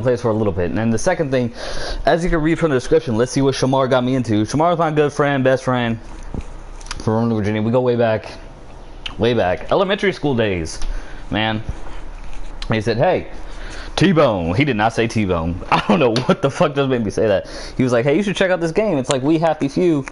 place for a little bit. And then the second thing, as you can read from the description, let's see what Shamar got me into. Shamar was my good friend, best friend from Northern Virginia. We go way back, elementary school days, man. And he said, hey, T-Bone. He did not say T-Bone. I don't know what the fuck just made me say that. He was like, hey, you should check out this game. It's like We Happy Few,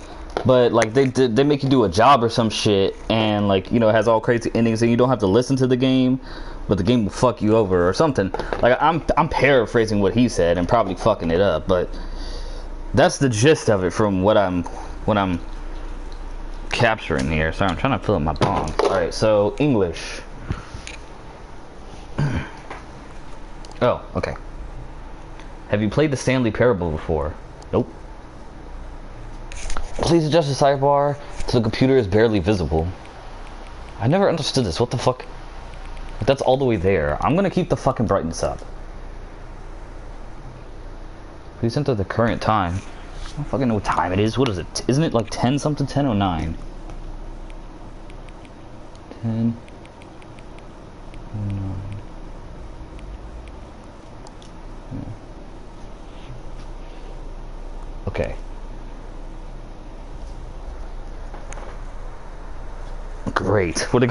but like they make you do a job or some shit, and like, you know, it has all crazy endings, and you don't have to listen to the game, but the game will fuck you over or something. Like, I'm paraphrasing what he said and probably fucking it up, but that's the gist of it from what I'm capturing here. Sorry, I'm trying to fill up my bong. All right, so English. Oh, okay. Have you played the Stanley Parable before? Nope. Please adjust the sidebar so the computer is barely visible. I never understood this. What the fuck? That's all the way there. I'm gonna keep the fucking brightness up. Please enter the current time. I don't fucking know what time it is. What is it? Isn't it like 10 something? 10:09. 10:09. Okay. Great. What if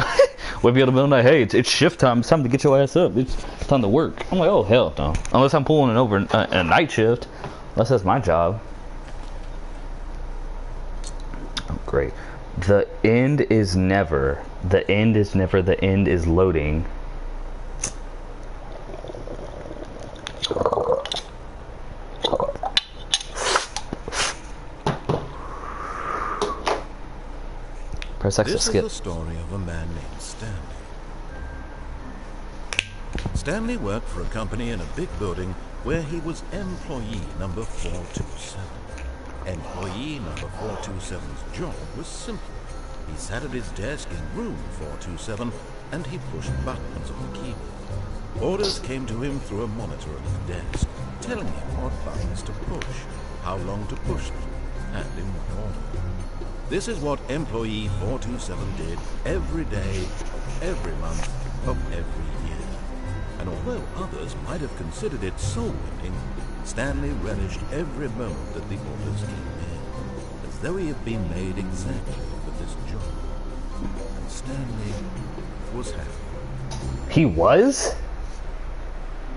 you're in the middle of the night? Hey, it's shift time. It's time to get your ass up. It's time to work. I'm like, oh hell no. Unless I'm pulling it over a night shift. Unless that's my job. Oh, great. The end is never. The end is never. The end is loading. Press X to skip. This is the story of a man named Stanley. Stanley worked for a company in a big building where he was employee number 427. Employee number 427's job was simple. He sat at his desk in room 427 and he pushed buttons on the keyboard. Orders came to him through a monitor on his desk, telling him what buttons to push, how long to push them, and in what order. This is what employee 427 did every day, every month of every year. And although others might have considered it soul-winning, Stanley relished every moment that the orders came in, as though he had been made exactly for this job. And Stanley was happy. He was?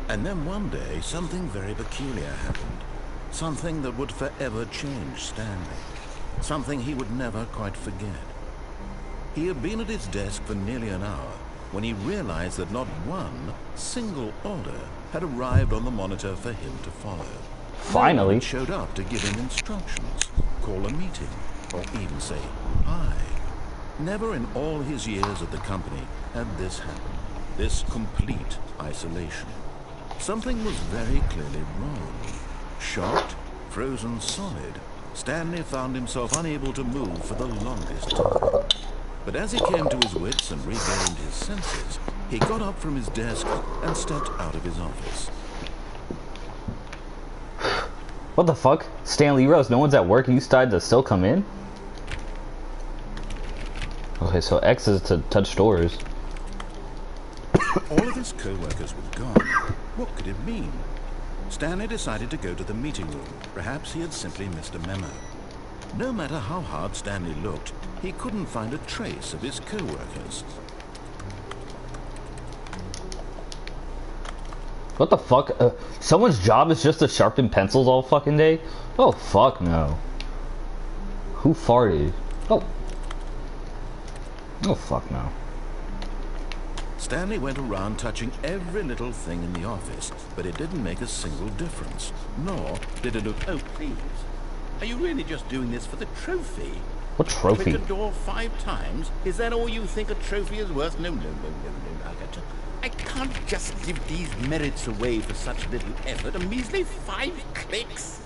And then one day, something very peculiar happened. Something that would forever change Stanley. Something he would never quite forget. He had been at his desk for nearly an hour when he realized that not one single order had arrived on the monitor for him to follow. Finally. No one showed up to give him instructions, call a meeting, or even say hi. Never in all his years at the company had this happened. This complete isolation. Something was very clearly wrong. Shocked, frozen solid, Stanley found himself unable to move for the longest time. But as he came to his wits and regained his senses, he got up from his desk and stepped out of his office. What the fuck? Stanley Rose, no one's at work and you decided to still come in? Okay, so X is to touch doors. All of his co-workers were gone. What could it mean? Stanley decided to go to the meeting room. Perhaps he had simply missed a memo. No matter how hard Stanley looked, he couldn't find a trace of his co-workers. What the fuck? Someone's job is just to sharpen pencils all fucking day? Oh fuck no. Who farted? Oh. Oh fuck no. Stanley went around touching every little thing in the office, but it didn't make a single difference. Nor did it look... Oh, please. Are you really just doing this for the trophy? What trophy? Click a door 5 times? Is that all you think a trophy is worth? No. I can't just give these merits away for such little effort. A measly 5 clicks.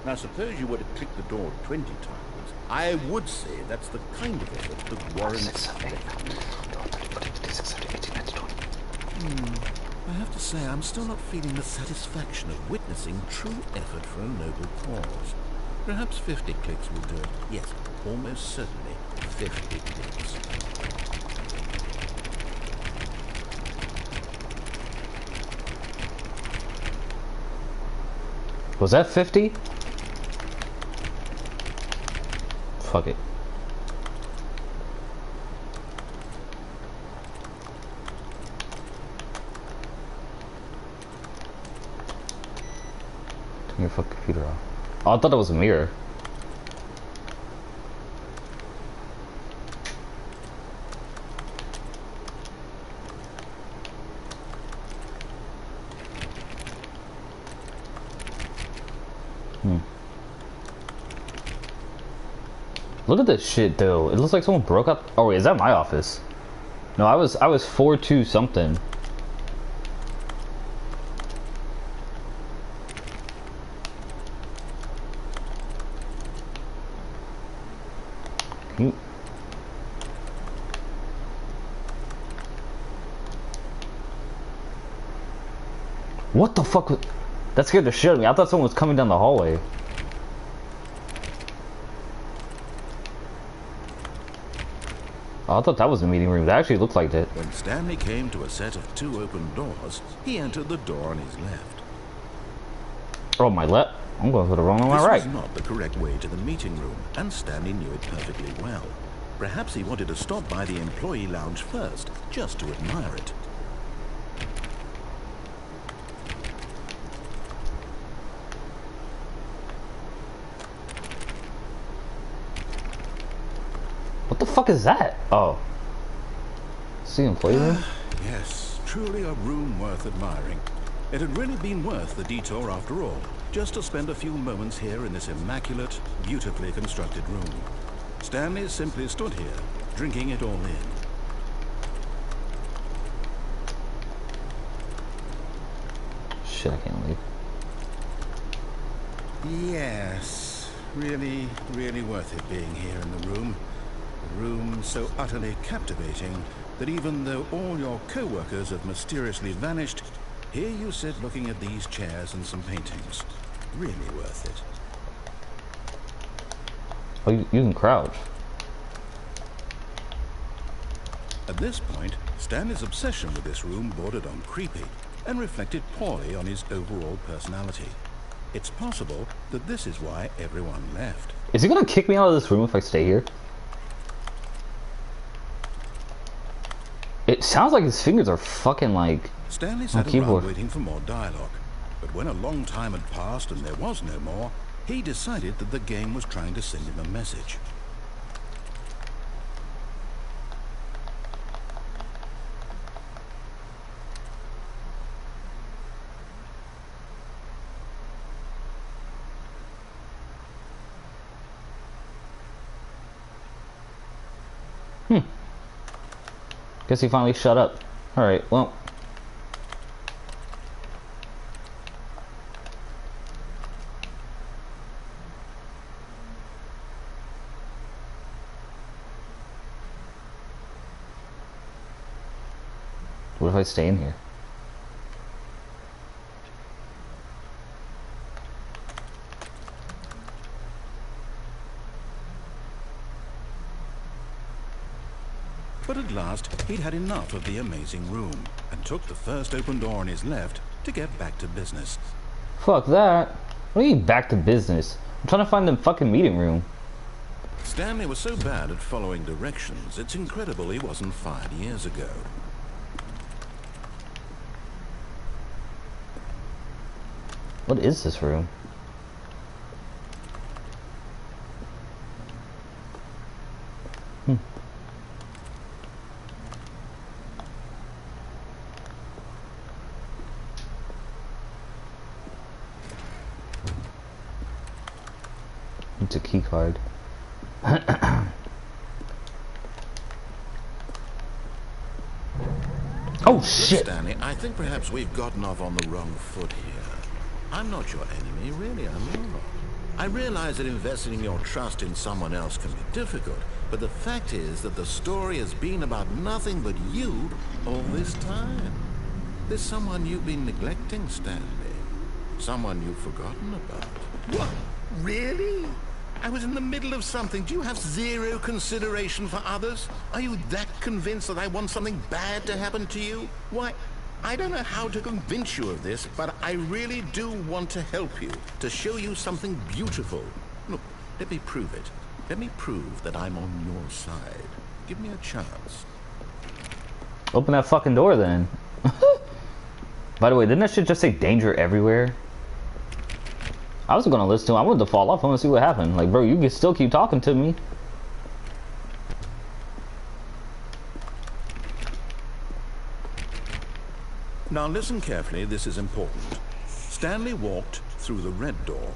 Now, suppose you were to click the door 20 times. I would say that's the kind of effort that warrants... I have to say, I'm still not feeling the satisfaction of witnessing true effort for a noble cause. Perhaps 50 clicks will do it. Yes, almost certainly 50 clicks. Was that 50? Fuck it. Turn your fucking computer off. Oh, I thought it was a mirror. Look at this shit though. It looks like someone broke up. Oh wait, is that my office? No, I was 4-2 something. Can you... What the fuck was... That scared the shit out of me. I thought someone was coming down the hallway. Oh, I thought that was a meeting room. That actually looked like it. When Stanley came to a set of 2 open doors, he entered the door on his left. Oh, my left? I'm going for the wrong on my right. This was not the correct way to the meeting room, and Stanley knew it perfectly well. Perhaps he wanted to stop by the employee lounge first, just to admire it. What the fuck is that? Oh. See employee room? Yes, truly a room worth admiring. It had really been worth the detour after all, just to spend a few moments here in this immaculate, beautifully constructed room. Stanley simply stood here, drinking it all in. Shit, I can't leave. Yes, really, really worth it being here in the room. A room so utterly captivating that even though all your co-workers have mysteriously vanished, here you sit looking at these chairs and some paintings. Really worth it. Oh, you can crouch. At this point, Stanley's obsession with this room bordered on creepy and reflected poorly on his overall personality. It's possible that this is why everyone left. Is he gonna kick me out of this room if I stay here? It sounds like his fingers are fucking like Stanley on sat keyboard. around waiting for more dialogue, but when a long time had passed and there was no more, he decided that the game was trying to send him a message. Guess he finally shut up. Alright, well. What if I stay in here? But at last, he'd had enough of the amazing room, and took the first open door on his left to get back to business. Fuck that. What do you mean back to business? I'm trying to find the fucking meeting room. Stanley was so bad at following directions, it's incredible he wasn't fired years ago. What is this room? It's a key card. Oh shit! Stanley, I think perhaps we've gotten off on the wrong foot here. I'm not your enemy, really, I'm not. I realize that investing your trust in someone else can be difficult, but the fact is that the story has been about nothing but you all this time. There's someone you've been neglecting, Stanley. Someone you've forgotten about. What? Really? I was in the middle of something. Do you have zero consideration for others? Are you that convinced that I want something bad to happen to you? Why, I don't know how to convince you of this, but I really do want to help you, to show you something beautiful. Look, let me prove it. Let me prove that I'm on your side. Give me a chance. Open that fucking door then. By the way, didn't that shit just say danger everywhere? I was gonna listen to him. I wanted to fall off. I want to see what happened. Like, bro, you can still keep talking to me. Now listen carefully, this is important. Stanley walked through the red door.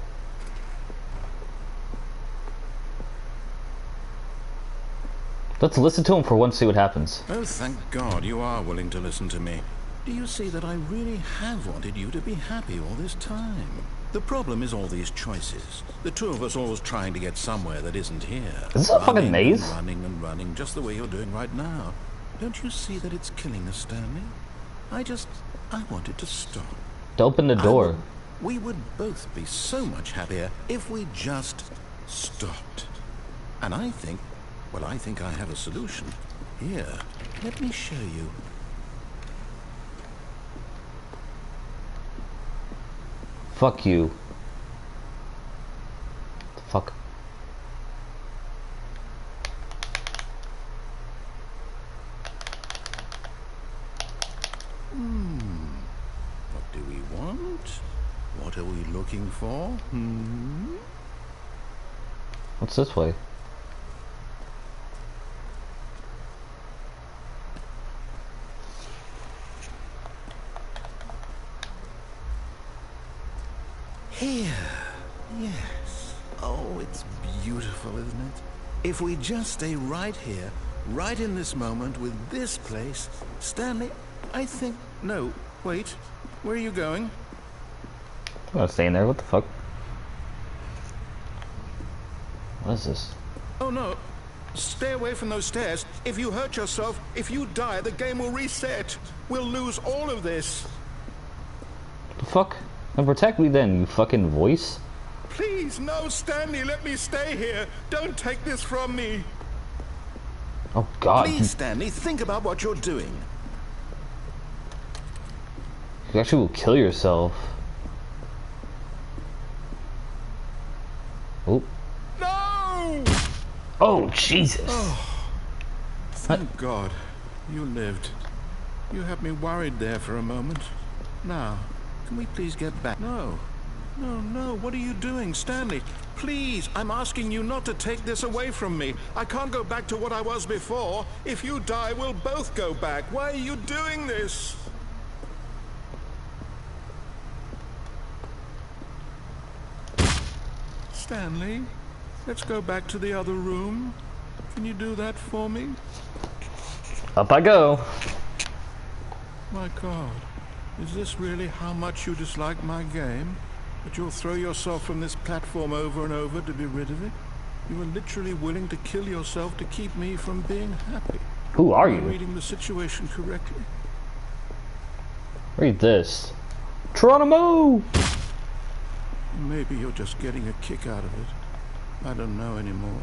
Let's listen to him for once, see what happens. Oh, thank God you are willing to listen to me. Do you see that I really have wanted you to be happy all this time? The problem is all these choices. The two of us always trying to get somewhere that isn't here. Is this a fucking maze? Running and running, just the way you're doing right now. Don't you see that it's killing us, Stanley? I wanted to stop. To open the door. We would both be so much happier if we just stopped. And I think I have a solution. Here, let me show you. Fuck you. Fuck. What do we want? What are we looking for? What's this way? Here. Yes. Oh, it's beautiful, isn't it? If we just stay right here, right in this moment with this place, Stanley, I think... No, wait. Where are you going? I'm not staying there. What the fuck? What is this? Oh, no. Stay away from those stairs. If you hurt yourself, if you die, the game will reset. We'll lose all of this. The fuck? And protect me then, you fucking voice. Please, no, Stanley, let me stay here. Don't take this from me. Oh God. Please, Stanley, think about what you're doing. You actually will kill yourself. Oh. No! Oh, Jesus. Oh, thank God you lived. You had me worried there for a moment. Now, can we please get back? No. No, what are you doing, Stanley? Please, I'm asking you not to take this away from me. I can't go back to what I was before. If you die, we'll both go back. Why are you doing this? Stanley, let's go back to the other room. Can you do that for me? Up I go. My God, is this really how much you dislike my game? That you'll throw yourself from this platform over and over to be rid of it? You are literally willing to kill yourself to keep me from being happy. Who are you? Am I reading the situation correctly? Read this. Geronimo! Maybe you're just getting a kick out of it. I don't know anymore.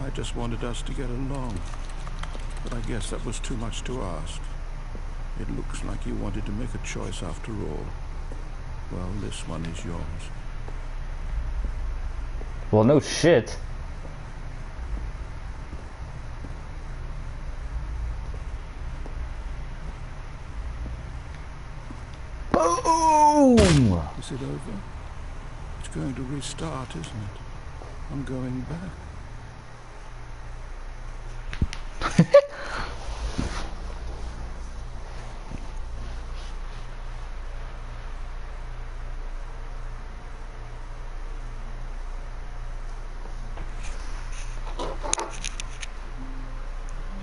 I just wanted us to get along. But I guess that was too much to ask. It looks like you wanted to make a choice after all. Well, this one is yours. Well, no shit. Boom! Is it over? It's going to restart, isn't it? I'm going back.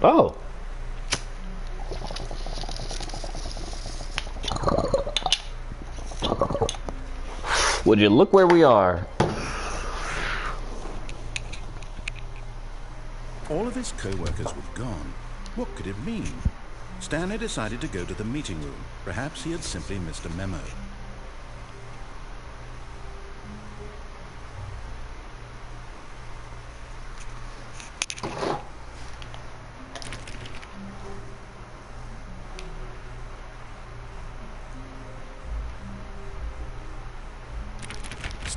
Oh. Would you look where we are? All of his co-workers were gone. What could it mean? Stanley decided to go to the meeting room. Perhaps he had simply missed a memo.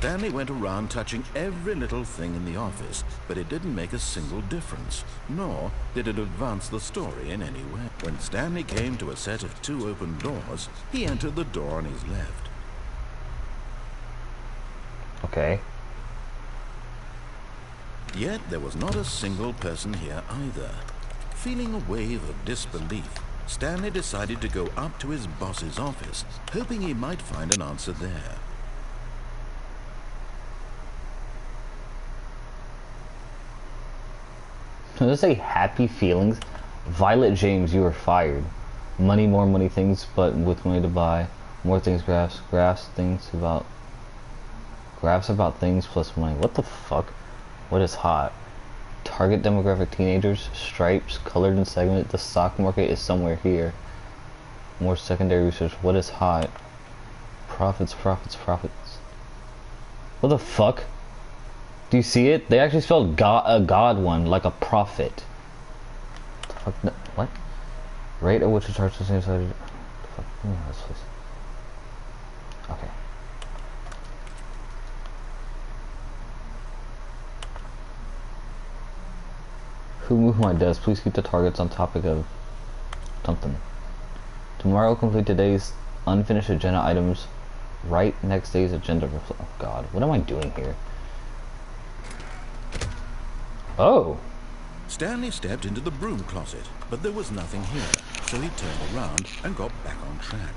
Stanley went around touching every little thing in the office, but it didn't make a single difference, nor did it advance the story in any way. When Stanley came to a set of 2 open doors, he entered the door on his left. Okay. Yet there was not a single person here either. Feeling a wave of disbelief, Stanley decided to go up to his boss's office, hoping he might find an answer there. Does it say happy feelings? Violet James, you are fired. Money, more money, things, but with money to buy. More things, graphs about things plus money. What the fuck? What is hot? Target demographic teenagers, stripes, colored and segmented. The stock market is somewhere here. More secondary research. What is hot? Profits. What the fuck? Do you see it? They actually spelled a god one like a prophet. Fuck, no, what? Rate at which it charges the same side. Fuck, no, this place. Okay. Who moved my desk? Please keep the targets on topic of something. Tomorrow, complete today's unfinished agenda items. Write next day's agenda. Oh God, what am I doing here? Oh. Stanley stepped into the broom closet, but there was nothing here, so he turned around and got back on track.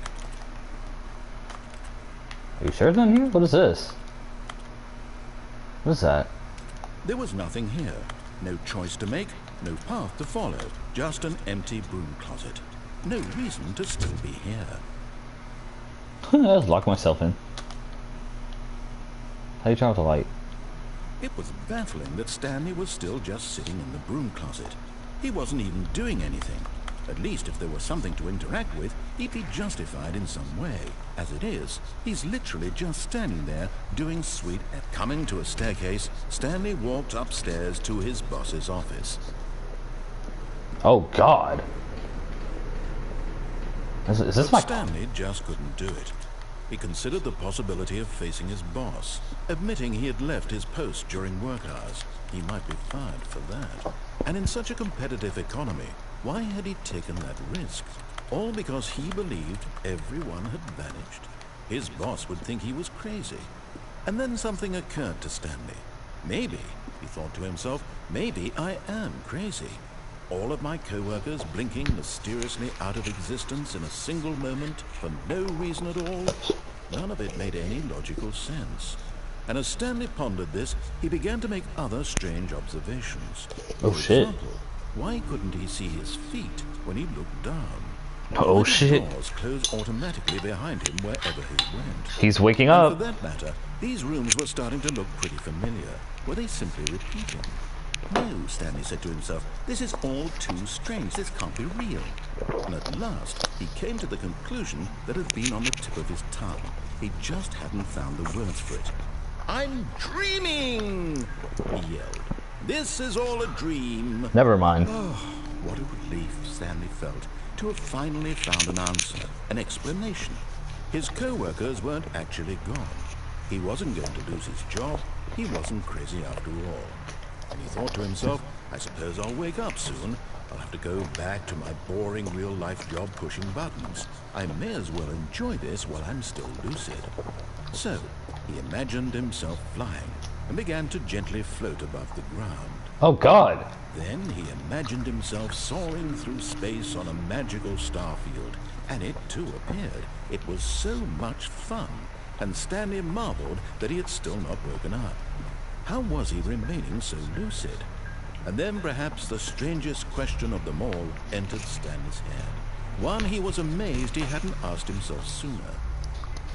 Are you sure it's not here? What is this? What is that? There was nothing here. No choice to make, no path to follow, just an empty broom closet. No reason to still be here. I'll just lock myself in. How do you turn off the light? It was baffling that Stanley was still just sitting in the broom closet. He wasn't even doing anything. At least if there was something to interact with, he'd be justified in some way. As it is, he's literally just standing there doing sweet. Coming to a staircase, Stanley walked upstairs to his boss's office. Oh God. Is this my... Stanley just couldn't do it. He considered the possibility of facing his boss, admitting he had left his post during work hours. He might be fired for that. And in such a competitive economy, why had he taken that risk? All because he believed everyone had vanished. His boss would think he was crazy. And then something occurred to Stanley. Maybe, he thought to himself, maybe I am crazy. All of my co-workers blinking mysteriously out of existence in a single moment for no reason at all. None of it made any logical sense. And as Stanley pondered this, he began to make other strange observations. Oh shit. Why couldn't he see his feet when he looked down? Oh shit. Doors closed automatically behind him wherever he went. He's waking And up. for that matter, these rooms were starting to look pretty familiar. Were they simply repeating? No, Stanley said to himself, this is all too strange. This can't be real. And at last, he came to the conclusion that had been on the tip of his tongue. He just hadn't found the words for it. I'm dreaming, he yelled. This is all a dream. Never mind. Oh, what a relief Stanley felt to have finally found an answer, an explanation. His co-workers weren't actually gone. He wasn't going to lose his job. He wasn't crazy after all. And he thought to himself, I suppose I'll wake up soon. I'll have to go back to my boring real-life job pushing buttons. I may as well enjoy this while I'm still lucid. So, he imagined himself flying and began to gently float above the ground. Oh God. Then he imagined himself soaring through space on a magical star field, and it too appeared. It was so much fun, and Stanley marveled that he had still not woken up. How was he remaining so lucid? And then perhaps the strangest question of them all entered Stanley's head. One he was amazed he hadn't asked himself sooner.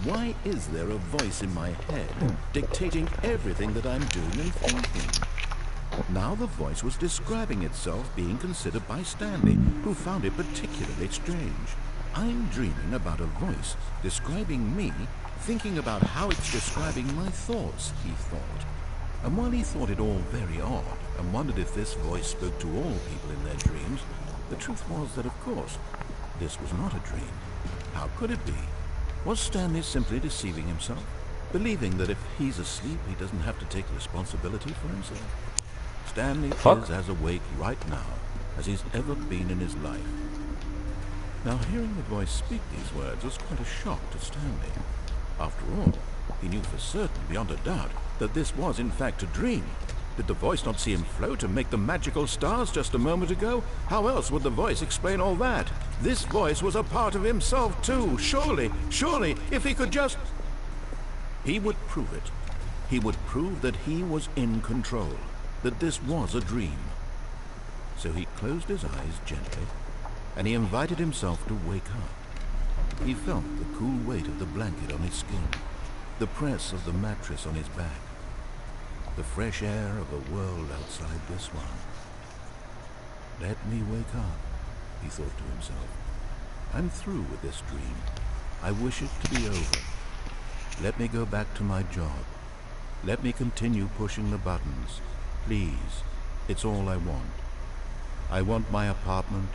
Why is there a voice in my head dictating everything that I'm doing and thinking? Now the voice was describing itself being considered by Stanley, who found it particularly strange. I'm dreaming about a voice describing me, thinking about how it's describing my thoughts, he thought. And while he thought it all very odd, and wondered if this voice spoke to all people in their dreams, the truth was that, of course, this was not a dream. How could it be? Was Stanley simply deceiving himself? believing that if he's asleep, he doesn't have to take responsibility for himself. Stanley Fuck. is as awake right now as he's ever been in his life. Now, hearing the voice speak these words was quite a shock to Stanley. After all, he knew for certain, beyond a doubt, that this was in fact a dream. Did the voice not see him float and make the magical stars just a moment ago? How else would the voice explain all that? This voice was a part of himself too. Surely, if he could just... He would prove it. He would prove that he was in control, that this was a dream. So he closed his eyes gently, and he invited himself to wake up. He felt the cool weight of the blanket on his skin, the press of the mattress on his back, the fresh air of the world outside this one. Let me wake up, he thought to himself. I'm through with this dream. I wish it to be over. Let me go back to my job. Let me continue pushing the buttons. Please, it's all I want. I want my apartment,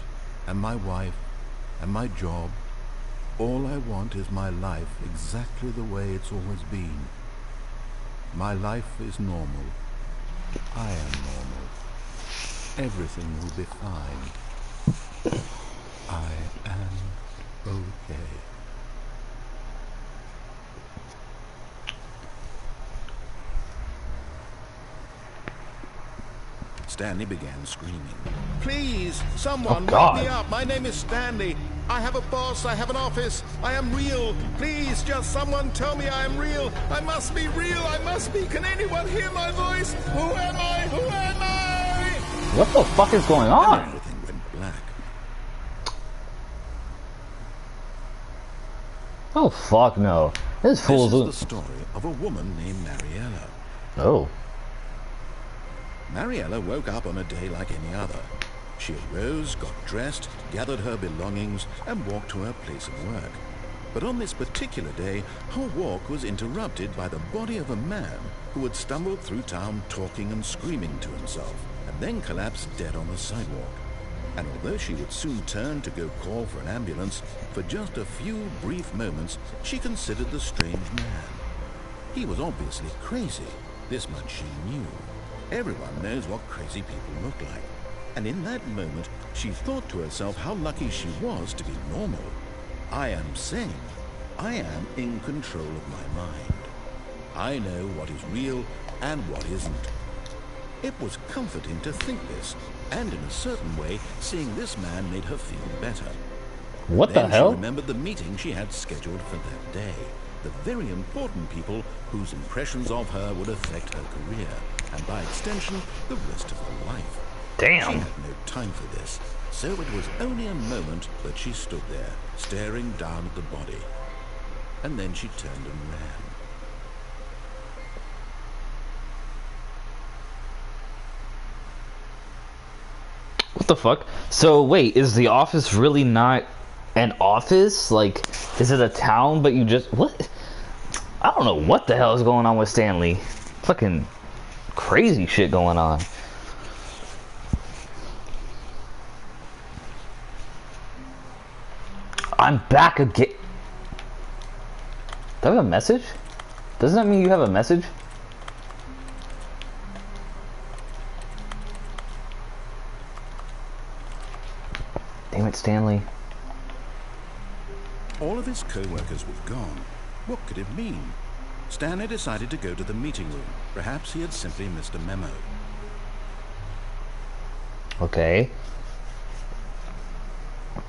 and my wife, and my job. All I want is my life exactly the way it's always been. My life is normal. I am normal. Everything will be fine. I am okay. Stanley began screaming. Please, someone wake me up. My name is Stanley. I have a boss. I have an office. I am real. Please, just someone tell me I am real. I must be real. I must be. Can anyone hear my voice? Who am I? Who am I? What the fuck is going on? And everything went black. Oh fuck no. This fool's... This is the story of a woman named Mariella. Oh. Mariella woke up on a day like any other. She arose, got dressed, gathered her belongings, and walked to her place of work. But on this particular day, her walk was interrupted by the body of a man who had stumbled through town talking and screaming to himself, and then collapsed dead on the sidewalk. And although she would soon turn to go call for an ambulance, for just a few brief moments, she considered the strange man. He was obviously crazy. This much she knew. Everyone knows what crazy people look like. And in that moment, she thought to herself how lucky she was to be normal. I am sane. I am in control of my mind. I know what is real and what isn't. It was comforting to think this, and in a certain way, seeing this man made her feel better. What the hell? She remembered the meeting she had scheduled for that day. The very important people whose impressions of her would affect her career, and by extension, the rest of her life. Damn. She had no time for this, so it was only a moment that she stood there, staring down at the body. And then she turned and ran. What the fuck? So wait, is the office really not an office? Like, is it a town but you just... What? I don't know what the hell is going on with Stanley. Fucking crazy shit going on. I'm back again. Do I have a message? Doesn't that mean you have a message? Damn it, Stanley. All of his co-workers were gone. What could it mean? Stanley decided to go to the meeting room. Perhaps he had simply missed a memo. Okay.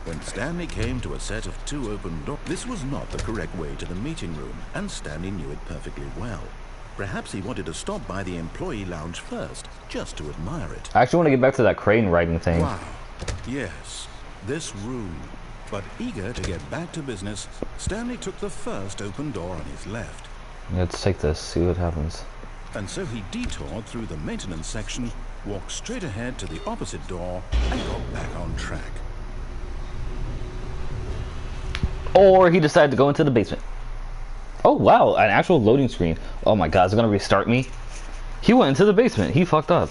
When Stanley came to a set of two open doors, this was not the correct way to the meeting room, and Stanley knew it perfectly well. Perhaps he wanted to stop by the employee lounge first, just to admire it. I actually want to get back to that crane riding thing. Wow. Yes, this room. But eager to get back to business, Stanley took the first open door on his left. Let's take this, see what happens. And so he detoured through the maintenance section, walked straight ahead to the opposite door, and got back on track. Or he decided to go into the basement. Oh wow, an actual loading screen. Oh my god, is it gonna restart me? He went into the basement, he fucked up.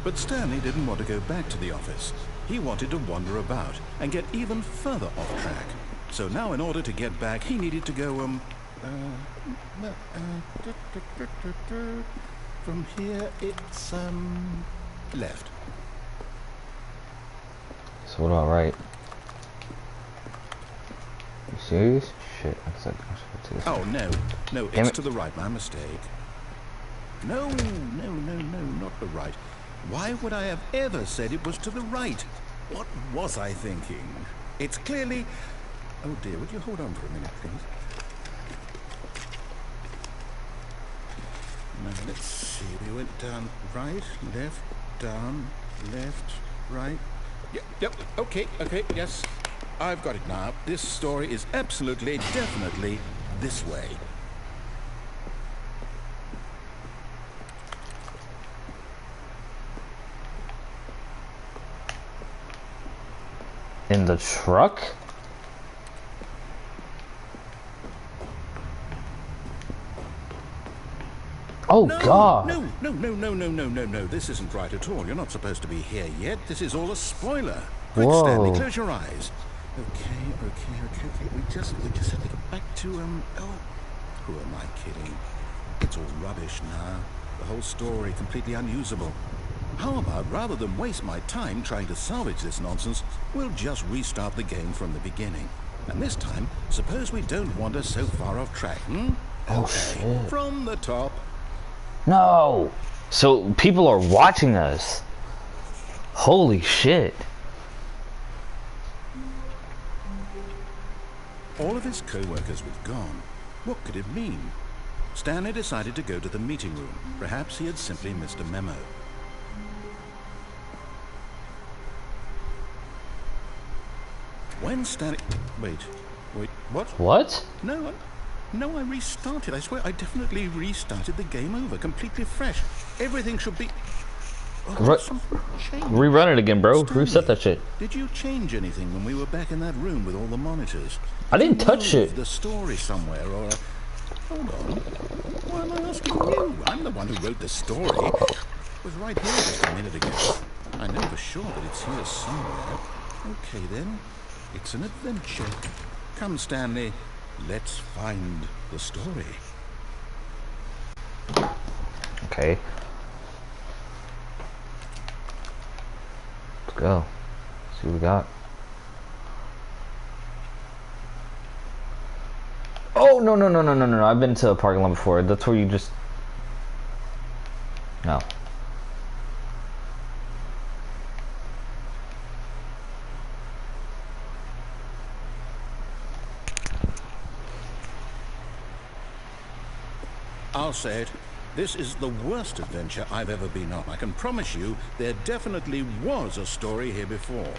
But Stanley didn't want to go back to the office. He wanted to wander about and get even further off track. So now in order to get back, he needed to go, Well, from here it's left. So what about right? You serious? Shit, I said I should do this. Oh no, Damn it's it. to the right. My mistake. No, not the right. Why would I have ever said it was to the right? What was I thinking? It's clearly... Oh dear, would you hold on for a minute, please? Now, let's see. We went down right, left, down, left, right. Yep, okay, yes. I've got it now. This story is absolutely, definitely this way. In the truck? Oh God! No. This isn't right at all. You're not supposed to be here yet. This is all a spoiler. Quick, Whoa. Stanley, close your eyes. Okay. We just have to get back to, oh, who am I kidding? It's all rubbish now. The whole story completely unusable. How about, rather than waste my time trying to salvage this nonsense, we'll just restart the game from the beginning. And this time, suppose we don't wander so far off track, Oh shit. From the top. No! So people are watching us. Holy shit. All of his co-workers were gone. What could it mean? Stanley decided to go to the meeting room. Perhaps he had simply missed a memo. When Stanley... Wait, what? What? No, I restarted. I swear I definitely restarted the game over, completely fresh. Everything should be... something changed. Rerun it again, bro. Stanley, Reset that shit. Did you change anything when we were back in that room with all the monitors? I didn't touch Move it. the story somewhere, or... Hold on. Why am I asking you? I'm the one who wrote the story. It was right here just a minute ago. I know for sure that it's here somewhere. Okay, then. It's an adventure. Come, Stanley. Let's find the story. Okay. Let's go. See what we got. Oh, no. I've been to a parking lot before. That's where you just... No. I'll say it. This is the worst adventure I've ever been on. I can promise you there definitely was a story here before.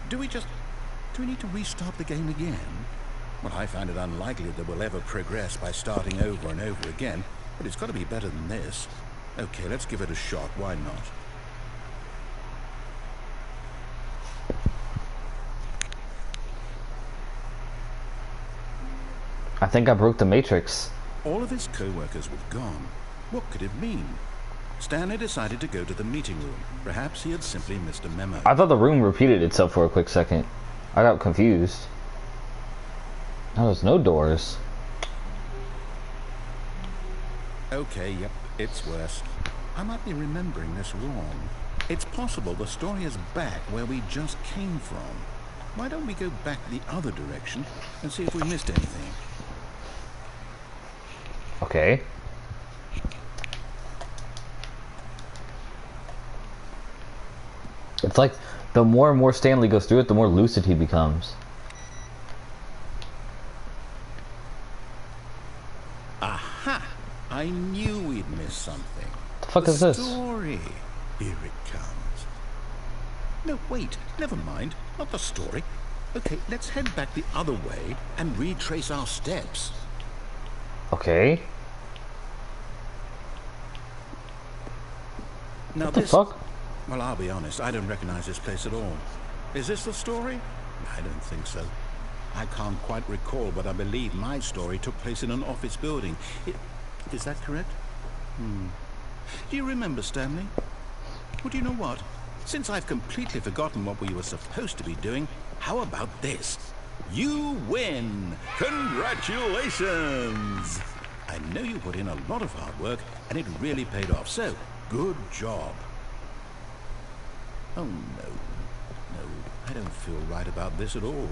Do we need to restart the game again? Well, I find it unlikely that we'll ever progress by starting over and over again, but it's got to be better than this. Okay, let's give it a shot. Why not? I think I broke the matrix. All of his co-workers were gone. What could it mean? Stanley decided to go to the meeting room. Perhaps he had simply missed a memo. I thought the room repeated itself for a quick second. I got confused. No, there's no doors. Okay, yep, it's worse. I might be remembering this wrong. It's possible the story is back where we just came from. Why don't we go back the other direction and see if we missed anything? Okay. It's like the more and more Stanley goes through it, the more lucid he becomes. Aha! I knew we'd missed something. The fuck is this? Story. Here it comes. No, wait. Never mind. Not the story. Okay, let's head back the other way and retrace our steps. Okay. Now What the fuck? Well, I'll be honest, I don't recognize this place at all. Is this the story? I don't think so. I can't quite recall, but I believe my story took place in an office building. Is that correct? Do you remember, Stanley? Well, do you know what? Since I've completely forgotten what we were supposed to be doing, how about this? You win! Congratulations! I know you put in a lot of hard work, and it really paid off, so good job. Oh, no. No, I don't feel right about this at all.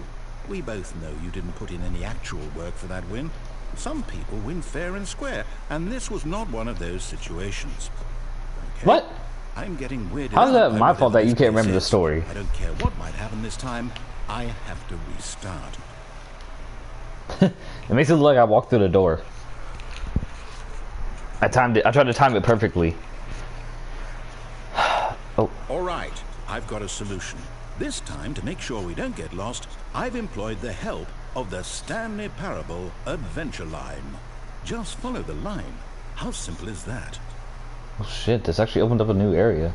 We both know you didn't put in any actual work for that win. Some people win fair and square, and this was not one of those situations. Okay? What? I'm getting weirded How's out that by my fault that whatever you this can't remember the is. story? I don't care what might happen this time. I have to restart. It makes it look like I walked through the door. I timed it. I tried to time it perfectly. Oh. All right, I've got a solution. This time, to make sure we don't get lost, I've employed the help of the Stanley Parable Adventure Line. Just follow the line. How simple is that? Oh shit, this actually opened up a new area.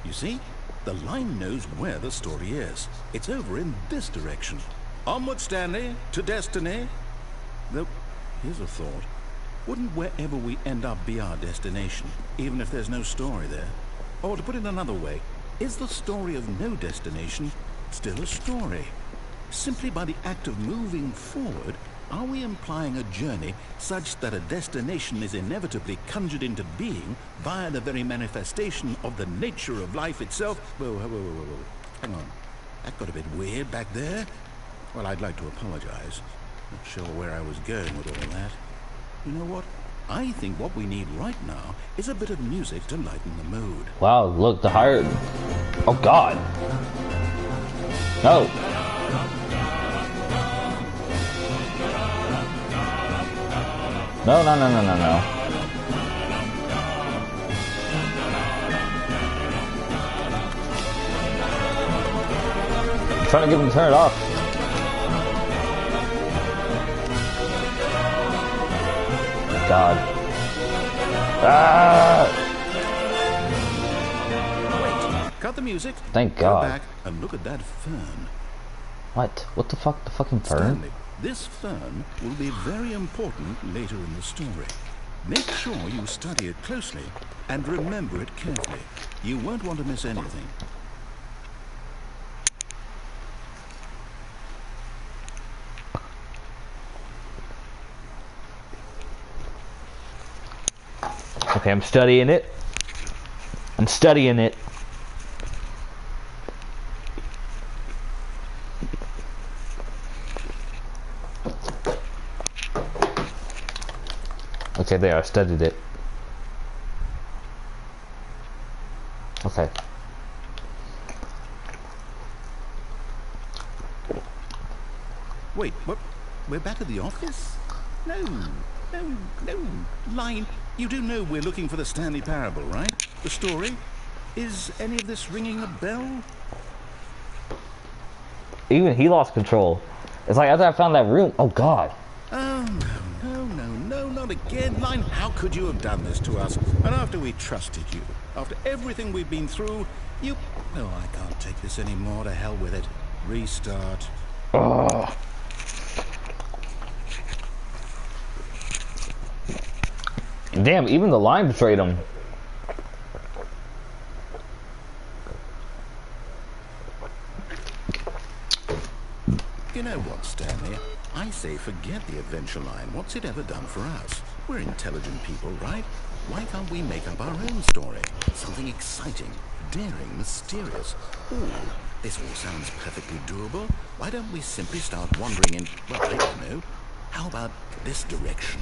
You see? The line knows where the story is. It's over in this direction. Onward, Stanley, to destiny. Though, here's a thought. Wouldn't wherever we end up be our destination, even if there's no story there? Or to put it another way, is the story of no destination still a story? Simply by the act of moving forward, are we implying a journey such that a destination is inevitably conjured into being via the very manifestation of the nature of life itself? Whoa. Hang on. That got a bit weird back there. Well, I'd like to apologize. Not sure where I was going with all that. You know what? I think what we need right now is a bit of music to lighten the mood. Wow, look, the higher... Oh god. No. No. I'm trying to get him to turn it off. God. Ah! Wait, cut the music. Thank Go God. back and look at that fern. What? What the fuck? The fucking fern? Stanley, this fern will be very important later in the story. Make sure you study it closely and remember it carefully. You won't want to miss anything. Okay, I'm studying it. Okay, there, I studied it. Okay. Wait, what? We're back at the office? No. Line, you do know we're looking for the Stanley Parable, right? The story? Is any of this ringing a bell? Even he lost control. It's like after I found that room. Oh God. Oh, no, not again. Line, how could you have done this to us? And after we trusted you, after everything we've been through, you... Oh, I can't take this anymore. To hell with it. Restart. Ugh. Damn, even the line betrayed him. You know what, Stanley? I say forget the adventure line. What's it ever done for us? We're intelligent people, right? Why can't we make up our own story? Something exciting, daring, mysterious. Ooh, this all sounds perfectly doable. Why don't we simply start wandering in, well, I don't know. How about this direction?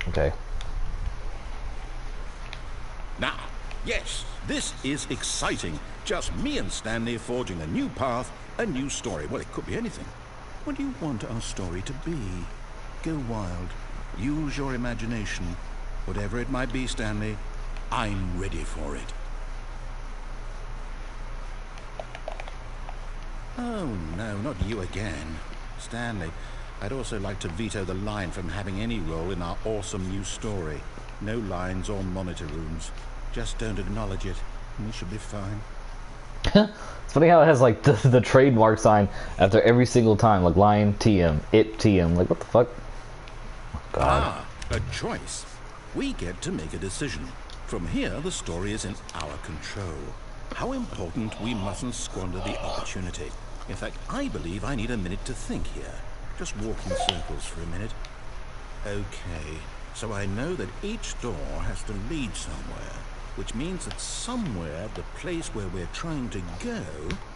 Okay. Now, yes, this is exciting. Just me and Stanley forging a new path, a new story. Well, it could be anything. What do you want our story to be? Go wild. Use your imagination. Whatever it might be, Stanley, I'm ready for it. Oh, no, not you again. Stanley, I'd also like to veto the line from having any role in our awesome new story. No lines or monitor rooms. Just don't acknowledge it, and we should be fine. It's funny how it has like the trademark sign after every single time, like Lion TM, it TM. Like what the fuck? Oh, God. Ah, a choice. We get to make a decision. From here, the story is in our control. How important we mustn't squander the opportunity. In fact, I believe I need a minute to think here. Just walk in circles for a minute. Okay, so I know that each door has to lead somewhere, which means that somewhere, the place where we're trying to go,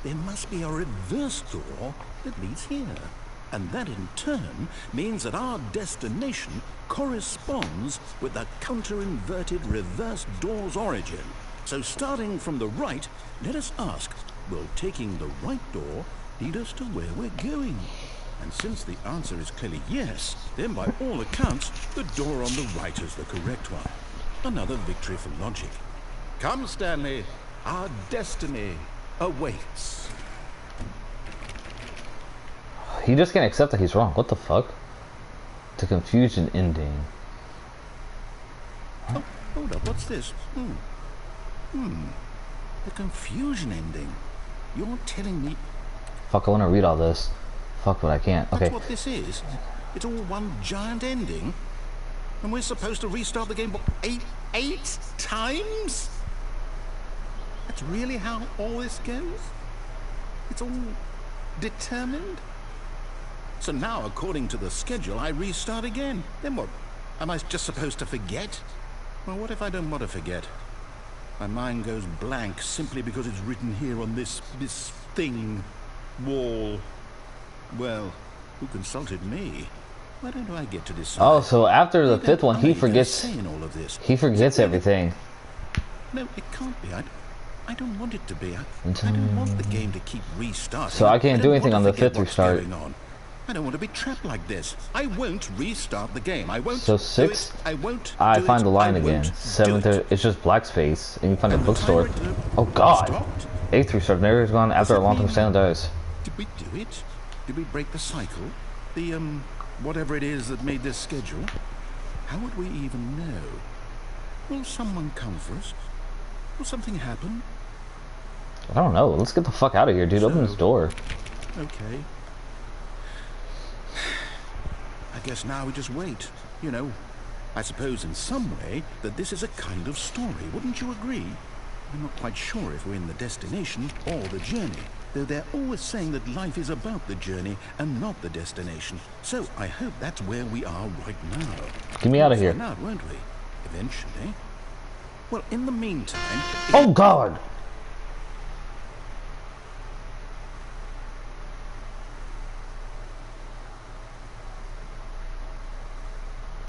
there must be a reverse door that leads here. And that in turn means that our destination corresponds with the counter-inverted reverse door's origin. So starting from the right, let us ask, will taking the right door lead us to where we're going? And since the answer is clearly yes, then by all accounts, the door on the right is the correct one. Another victory for logic. Come, Stanley, our destiny awaits. He just can't accept that he's wrong. What the fuck? The confusion ending. Oh, hold up, what's this? The confusion ending. You're telling me Fuck, I want to read all this. Fuck, but I can't. Okay. that's what this is? It's all one giant ending? And we're supposed to restart the game, what, eight times? That's really how all this goes? It's all determined? So now, according to the schedule, I restart again. Then what? Am I just supposed to forget? Well, what if I don't want to forget? My mind goes blank simply because it's written here on this thing, wall. Well, who consulted me? Why don't I get to decide? Oh, so after the fifth one, he forgets. Saying all of this. He forgets everything. No, it can't be. I don't want it to be. I don't want the game to keep restarting. So I can't do anything on the fifth what's restart. going on. I don't want to be trapped like this. I won't restart the game. I won't. So six, I won't. I do find it. the line I again. won't Seventh, do it. it's just black space, and you find a And the bookstore. timer, Oh God. stopped? Eighth restart. There is gone after a Does it long time. mean- Stanley dies. Did we do it? Did we break the cycle? The whatever it is that made this schedule? How would we even know? Will someone come for us? Will something happen? I don't know. Let's get the fuck out of here, dude. Open this door. Okay. I guess now we just wait. You know, I suppose in some way that this is a kind of story, wouldn't you agree? I'm not quite sure if we're in the destination or the journey, though they're always saying that life is about the journey and not the destination. So I hope that's where we are right now. Get me out of here. We'll find out, won't we? Eventually. Well, in the meantime... Oh God.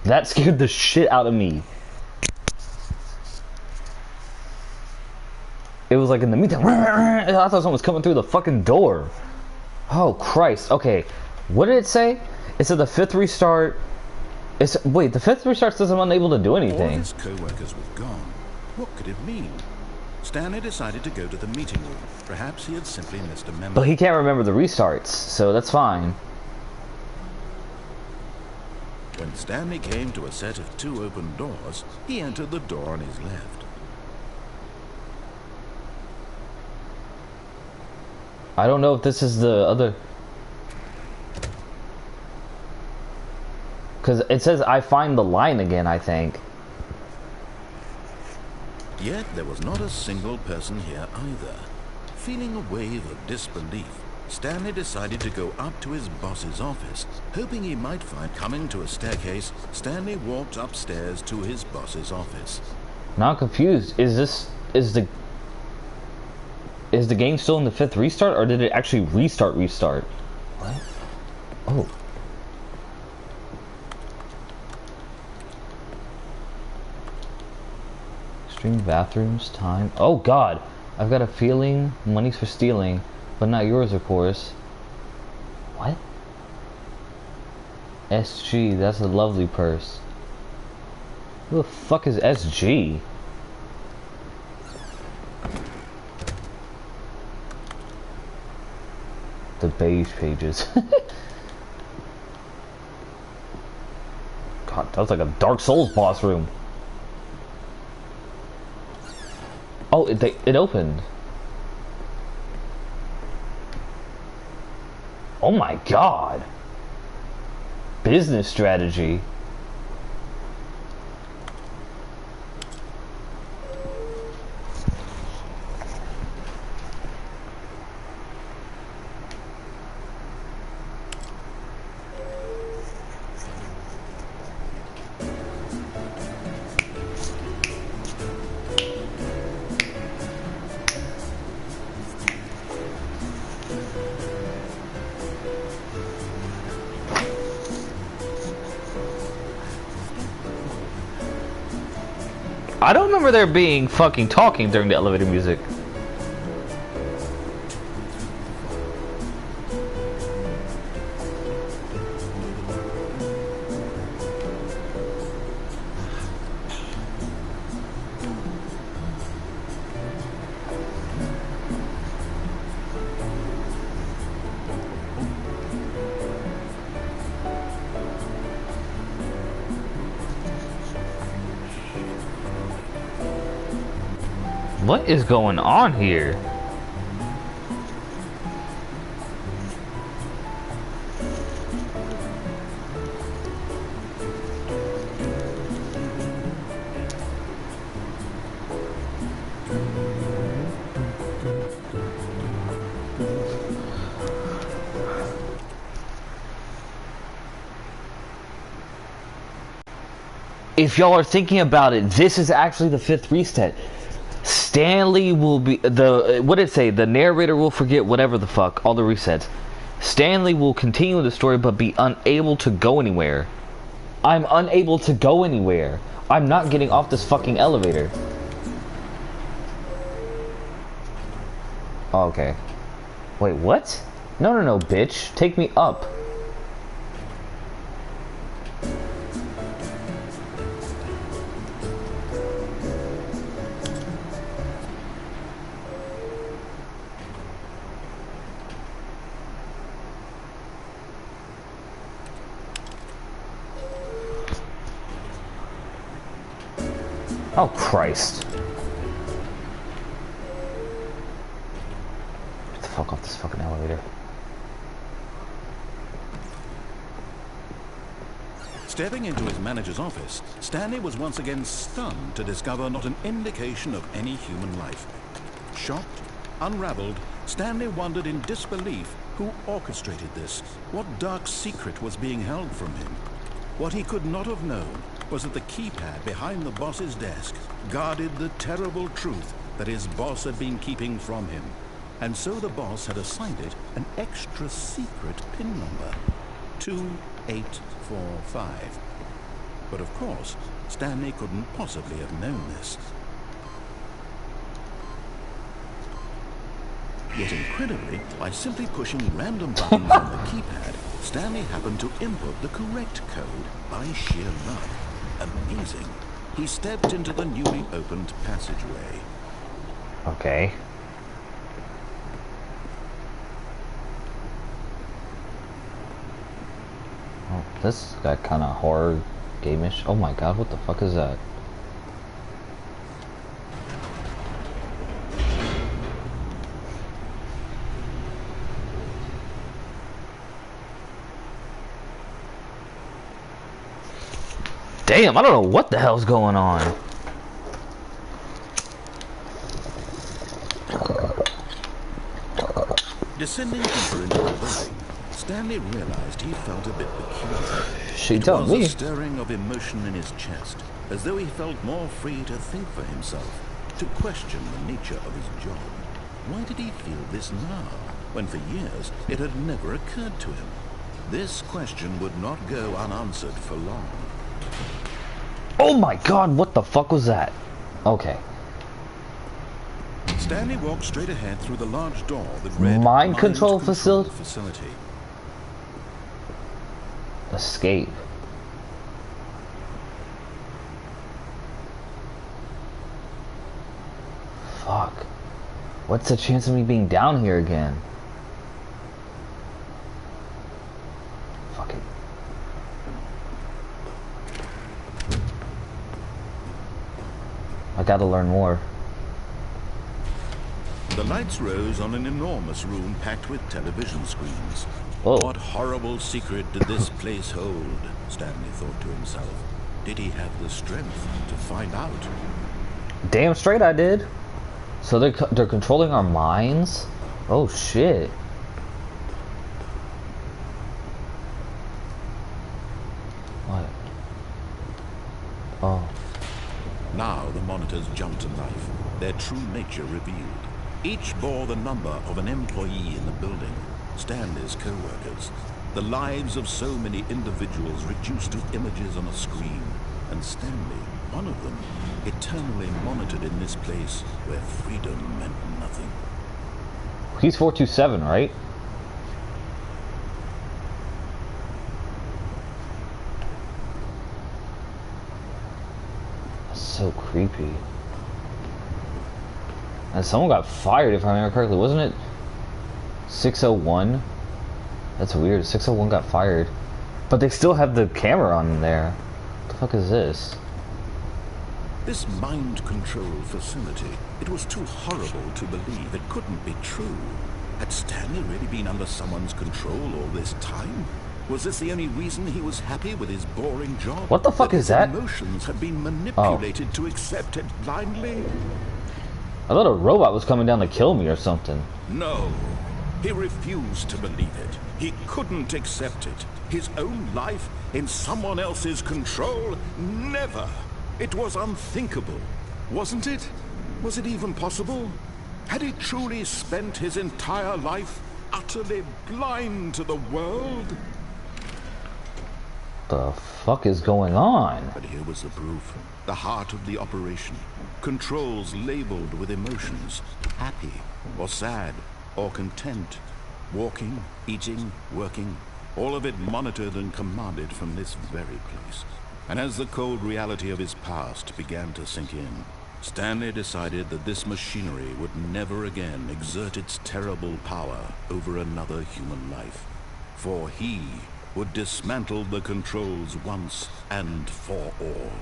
That scared the shit out of me. It was like in the meantime, I thought someone was coming through the fucking door. Oh Christ. Okay. What did it say? It said the fifth restart. Wait, the fifth restart says I'm unable to do All of anything. his co-workers were gone. What could it mean? Stanley decided to go to the meeting room. Perhaps he had simply missed a memo. But he can't remember the restarts, so that's fine. When Stanley came to a set of two open doors, he entered the door on his left. I don't know if this is the other... Because it says I find the line again, I think. Yet there was not a single person here either. Feeling a wave of disbelief, Stanley decided to go up to his boss's office, hoping he might find... Coming to a staircase, Stanley walked upstairs to his boss's office. Now I'm confused. Is the game still in the fifth restart, or did it actually restart? What? Oh. Extreme bathrooms, time. Oh God. I've got a feeling money's for stealing, but not yours, of course. What? SG, that's a lovely purse. Who the fuck is SG? The beige pages. God, that was like a Dark Souls boss room. Oh, it opened. Oh my god. Business strategy. I don't remember there being fucking talking during the elevator music. What is going on here? If y'all are thinking about it, this is actually the 5th reset. Stanley will be what did it say? The narrator will forget whatever the fuck, all the resets. Stanley will continue the story but be unable to go anywhere. I'm unable to go anywhere. I'm not getting off this fucking elevator. Oh, okay. Wait, what? No, bitch. Take me up. Oh, Christ. Get the fuck off this fucking elevator. Stepping into his manager's office, Stanley was once again stunned to discover not an indication of any human life. Shocked, unraveled, Stanley wondered in disbelief who orchestrated this, what dark secret was being held from him. What he could not have known was that the keypad behind the boss's desk guarded the terrible truth that his boss had been keeping from him. And so the boss had assigned it an extra secret PIN number, 2845. But of course, Stanley couldn't possibly have known this. Yet incredibly, by simply pushing random buttons on the keypad, Stanley happened to input the correct code by sheer luck. Amazing. He stepped into the newly opened passageway. Okay. Oh, this got kind of horror game-ish. Oh my god, what the fuck is that? Damn, I don't know what the hell's going on. Descending deeper into the building, Stanley realized he felt a bit peculiar. She told me. A stirring of emotion in his chest, as though he felt more free to think for himself, to question the nature of his job. Why did he feel this now, when for years it had never occurred to him? This question would not go unanswered for long. Oh my god, what the fuck was that? Okay. Stanley walked straight ahead through the large door that read Mind control facility? Facility. Escape. Fuck. What's the chance of me being down here again? Fuck it. I gotta learn more. The lights rose on an enormous room packed with television screens. Whoa. What horrible secret did this place hold? Stanley thought to himself. Did he have the strength to find out? Damn straight I did. So they're controlling our minds? Oh shit. What? Oh. Now the monitors jumped to life, their true nature revealed. Each bore the number of an employee in the building, Stanley's co-workers. The lives of so many individuals reduced to images on a screen, and Stanley, one of them, eternally monitored in this place where freedom meant nothing. He's 427, right? That's so creepy. And someone got fired, if I remember correctly, wasn't it? 601? That's weird. 601 got fired. But they still have the camera on there. What the fuck is this? This mind control facility, it was too horrible to believe. It couldn't be true. Had Stanley really been under someone's control all this time? Was this the only reason he was happy with his boring job? What the fuck is that? His emotions had been manipulated to accept it blindly? I thought a robot was coming down to kill me or something. No. He refused to believe it. He couldn't accept it. His own life in someone else's control? Never. It was unthinkable, wasn't it? Was it even possible? Had he truly spent his entire life utterly blind to the world? The fuck is going on? But here was the proof. The heart of the operation. Controls labeled with emotions. Happy, or sad, or content. Walking, eating, working. All of it monitored and commanded from this very place. And as the cold reality of his past began to sink in, Stanley decided that this machinery would never again exert its terrible power over another human life. For he would dismantle the controls once and for all.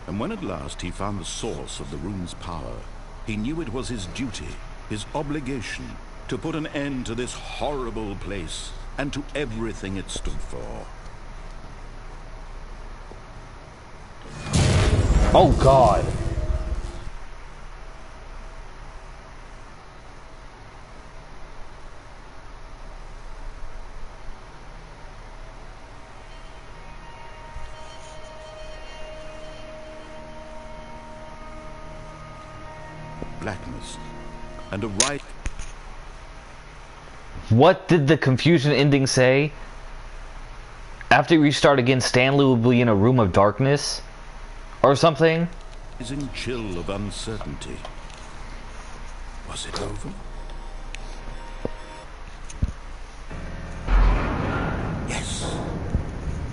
And when at last he found the source of the room's power, he knew it was his duty, his obligation, to put an end to this horrible place and to everything it stood for. Oh God. Blackness, and a right... What did the confusion ending say? After you restart again, Stanley will be in a room of darkness? Or something? ...rising chill of uncertainty. Was it over? Yes.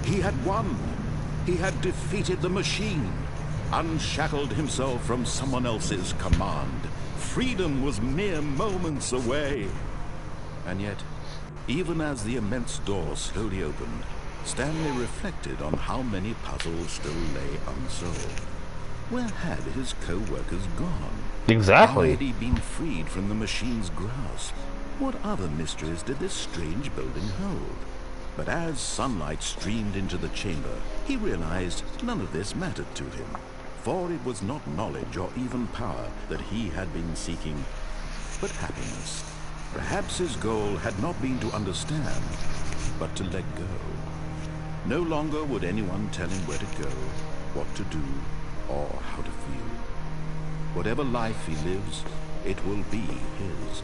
He had won. He had defeated the machine. Unshackled himself from someone else's command. Freedom was mere moments away. And yet, even as the immense door slowly opened, Stanley reflected on how many puzzles still lay unsolved. Where had his co-workers gone? Exactly. How had he been freed from the machine's grasp? What other mysteries did this strange building hold? But as sunlight streamed into the chamber, he realized none of this mattered to him. For it was not knowledge or even power that he had been seeking, but happiness. Perhaps his goal had not been to understand, but to let go. No longer would anyone tell him where to go, what to do, or how to feel. Whatever life he lives, it will be his.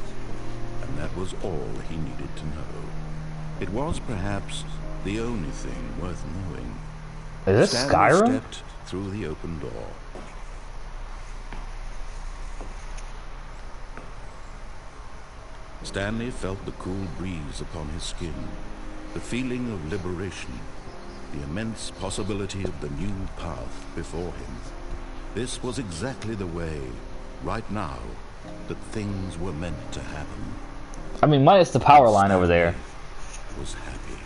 And that was all he needed to know. It was perhaps the only thing worth knowing. Is this Stanley Skyrim? stepped through the open door. Stanley felt the cool breeze upon his skin, the feeling of liberation, the immense possibility of the new path before him. This was exactly the way, right now, that things were meant to happen. I mean, minus the power line over there. Was happy.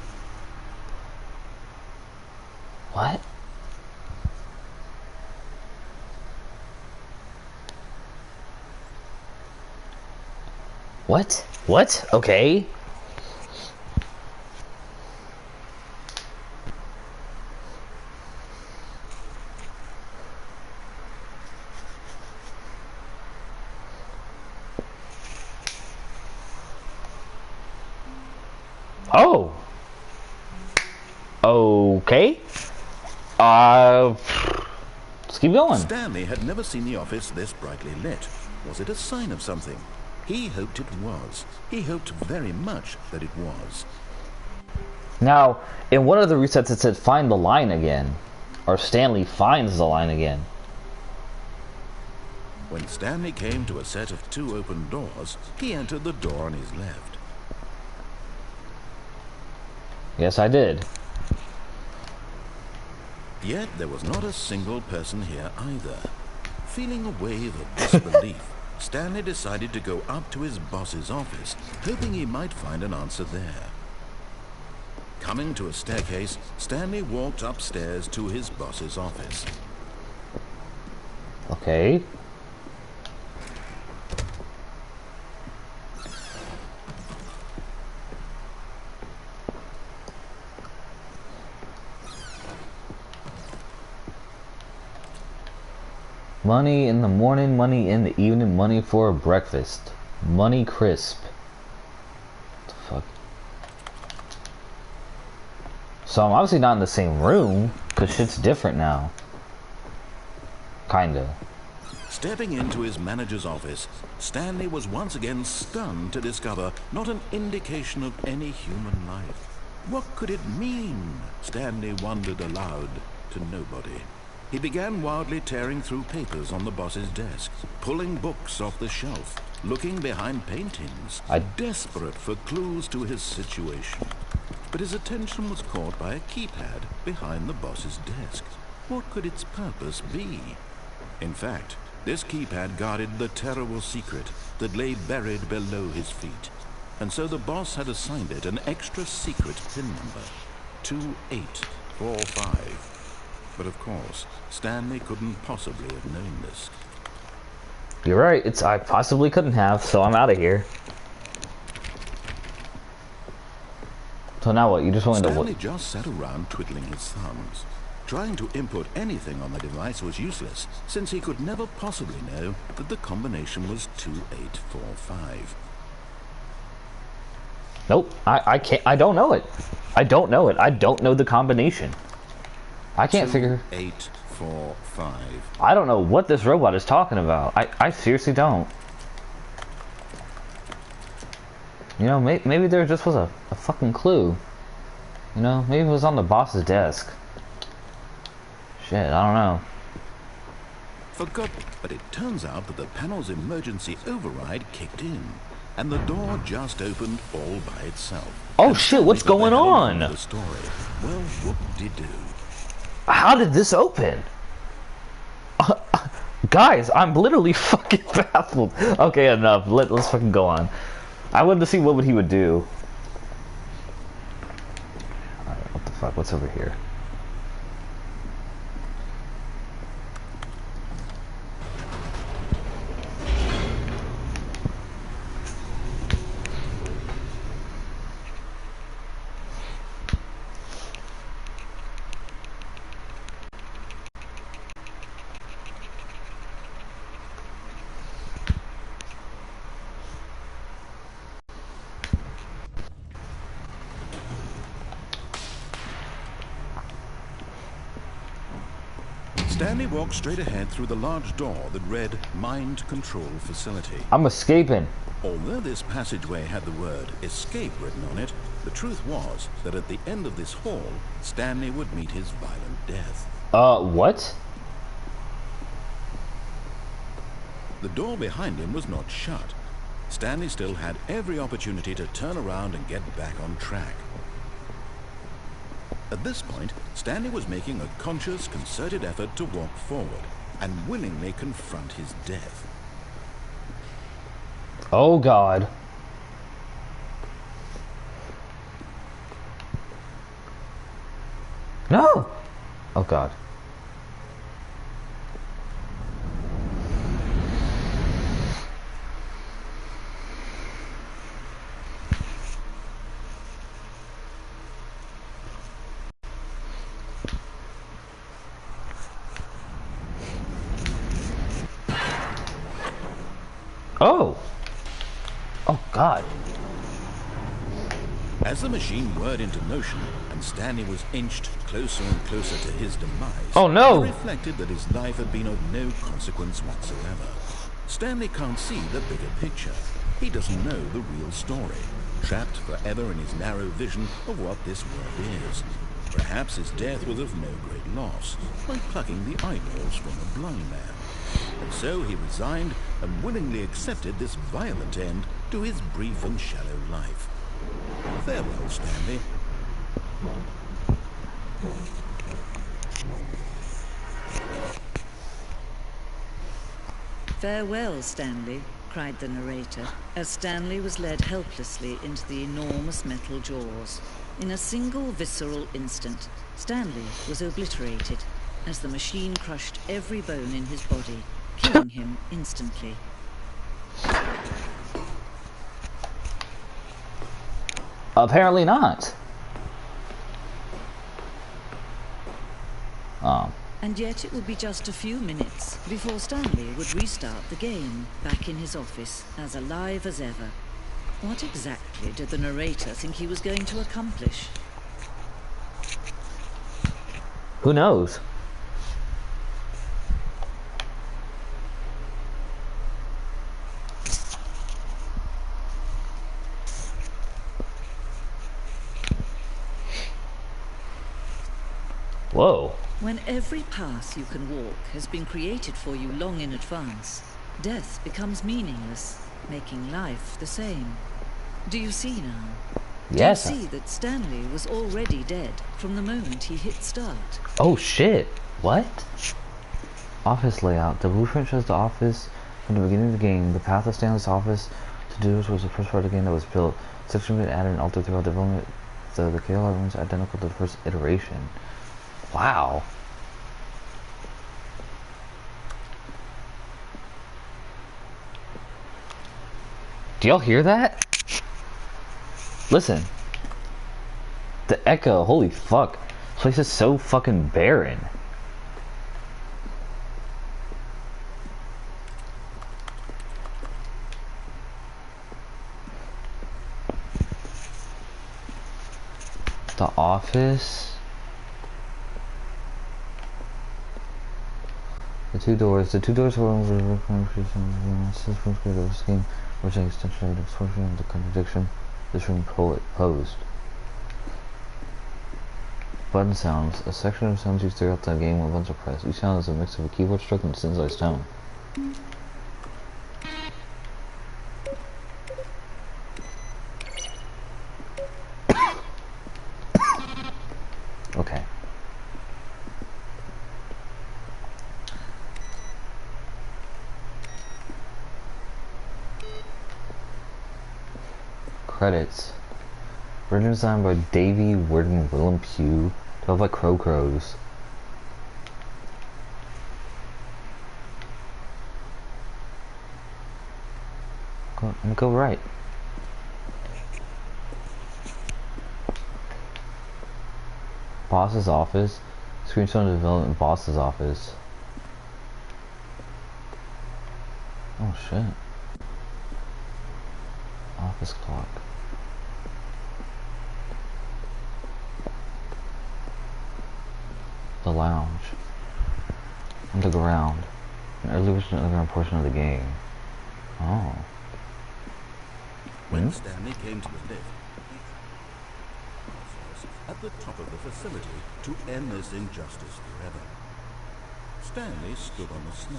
What? What? What? Okay. Oh. Okay. Let's keep going. Stanley had never seen the office this brightly lit. Was it a sign of something? He hoped it was. He hoped very much that it was. Now, in one of the resets it said find the line again. Or Stanley finds the line again. When Stanley came to a set of 2 open doors, he entered the door on his left. Yes, I did. Yet there was not a single person here either. Feeling a wave of disbelief, Stanley decided to go up to his boss's office, hoping he might find an answer there. Coming to a staircase, Stanley walked upstairs to his boss's office. Okay. Money in the morning, money in the evening, money for breakfast. Money crisp. What the fuck? So I'm obviously not in the same room, because shit's different now. Kinda. Stepping into his manager's office, Stanley was once again stunned to discover not an indication of any human life. What could it mean? Stanley wondered aloud to nobody. He began wildly tearing through papers on the boss's desk, pulling books off the shelf, looking behind paintings, desperate for clues to his situation. But his attention was caught by a keypad behind the boss's desk. What could its purpose be? In fact, this keypad guarded the terrible secret that lay buried below his feet. And so the boss had assigned it an extra secret PIN number, 2845. But of course, Stanley couldn't possibly have known this. You're right, I possibly couldn't have, so I'm out of here. So now what? You just wanted to... Stanley just sat around twiddling his thumbs. Trying to input anything on the device was useless, since he could never possibly know that the combination was 2845. Nope, I can't, I don't know it. I don't know it. I don't know the combination. I can't figure... 2845. I don't know what this robot is talking about. I seriously don't. You know, maybe there just was a fucking clue. You know, maybe it was on the boss's desk. Shit, I don't know. Forgot, but it turns out that the panel's emergency override kicked in, and the door just opened all by itself. Oh shit, what's going on? The story. Well, whoop-de-doo. How did this open? Guys, I'm literally fucking baffled. Okay, enough. Let's fucking go on. I wanted to see what he would do. Alright, what the fuck? What's over here? Stanley walked straight ahead through the large door that read Mind Control Facility. I'm escaping. Although this passageway had the word escape written on it, the truth was that at the end of this hall, Stanley would meet his violent death. What? The door behind him was not shut. Stanley still had every opportunity to turn around and get back on track. At this point, Stanley was making a conscious, concerted effort to walk forward and willingly confront his death. Oh God. No! Oh God. Oh! Oh God. As the machine whirred into motion and Stanley was inched closer and closer to his demise, Oh no! he reflected that his life had been of no consequence whatsoever. Stanley can't see the bigger picture. He doesn't know the real story, trapped forever in his narrow vision of what this world is. Perhaps his death was of no great loss, like plucking the eyeballs from a blind man. And so he resigned and willingly accepted this violent end to his brief and shallow life. Farewell, Stanley. Farewell, Stanley, cried the narrator, as Stanley was led helplessly into the enormous metal jaws. In a single visceral instant, Stanley was obliterated, as the machine crushed every bone in his body, killing him instantly. Apparently not. And yet it would be just a few minutes before Stanley would restart the game, back in his office, as alive as ever. What exactly did the narrator think he was going to accomplish? Who knows? Whoa. When every path you can walk has been created for you long in advance, death becomes meaningless, making life the same. Do you see now? Yes. Do you see that Stanley was already dead from the moment he hit start? Oh shit. What? Office layout. The blueprint shows the office from the beginning of the game. The path of Stanley's office to doers was the first part of the game that was built. Section been added and altered throughout development. The KL remains identical to the first iteration. Wow. Do y'all hear that? Listen. The echo, holy fuck. This place is so fucking barren. The office. The two doors were over the scheme, which an extension of the expression of the contradiction this room posed. Button sounds. A section of sounds used throughout the game when buttons are pressed. Each sound is a mix of a keyboard stroke and a synthesized tone. Okay. Credits. Written and designed by Davey Worden, Willem Pugh. Developed by Crows. Go right. Boss's office. Screenshot of development. Boss's office. Oh shit. Office clock. The lounge. Underground. An early version underground portion of the game. Oh. When Stanley came to the lift, at the top of the facility to end this injustice forever. Stanley stood on the snow.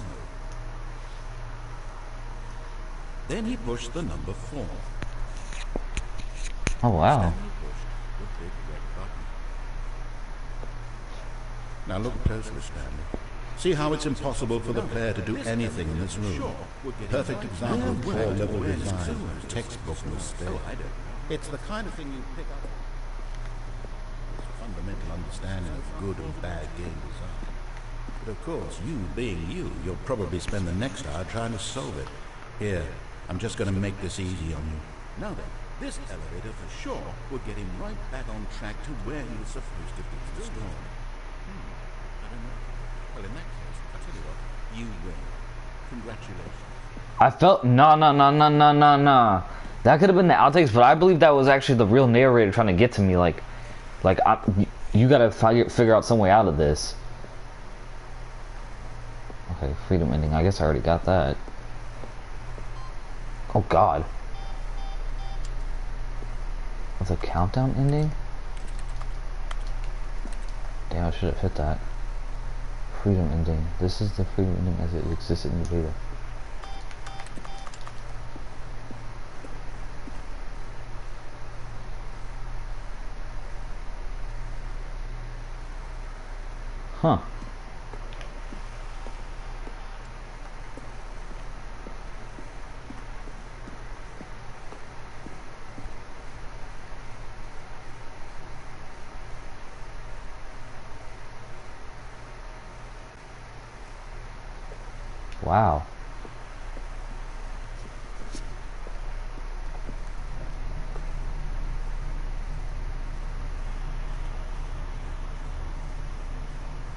Then he pushed the number 4. Oh wow. Stanley pushed the big red button. Now look closely, Stanley. See how it's impossible for the player to do anything in this room? Perfect example of poor level design, textbook mistake. It's the kind of thing you pick up. It's a fundamental understanding of good and bad game design. But of course, you being you, you'll probably spend the next hour trying to solve it. Here, I'm just going to make this easy on you. Now then, this elevator for sure will get him right back on track to where he was supposed to be to the storm. I don't know. Well, in that case, I'll tell you what, you win. Congratulations. I felt no. That could have been the outtakes, but I believe that was actually the real narrator trying to get to me. You gotta figure out some way out of this. Okay, freedom ending. I guess I already got that. Oh God. What's a countdown ending? Damn, I should have hit that. Freedom ending. This is the freedom ending as it existed in the beta. Huh. Wow.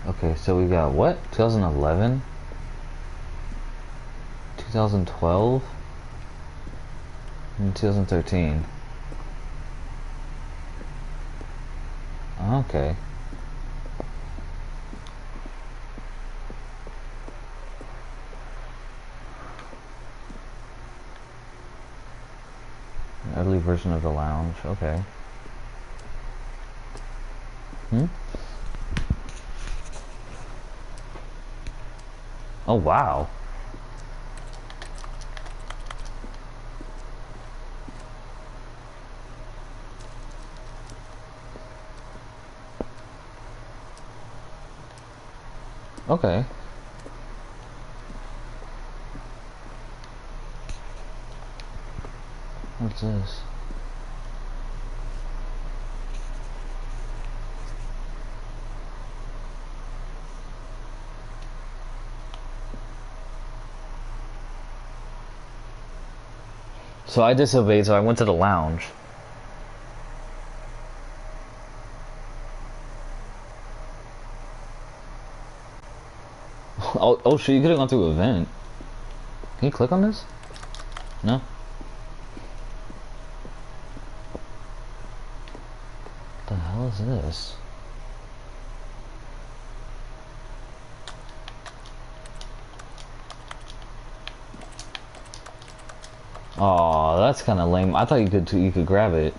Okay, so we got what? 2011? 2012? And 2013. Okay. An early version of the lounge. Okay. Oh wow. Okay. What's this? So I disobeyed, so I went to the lounge. Oh shit, you could have gone through an event. Can you click on this? No? What the hell is this? Oh, that's kind of lame. I thought you could grab it.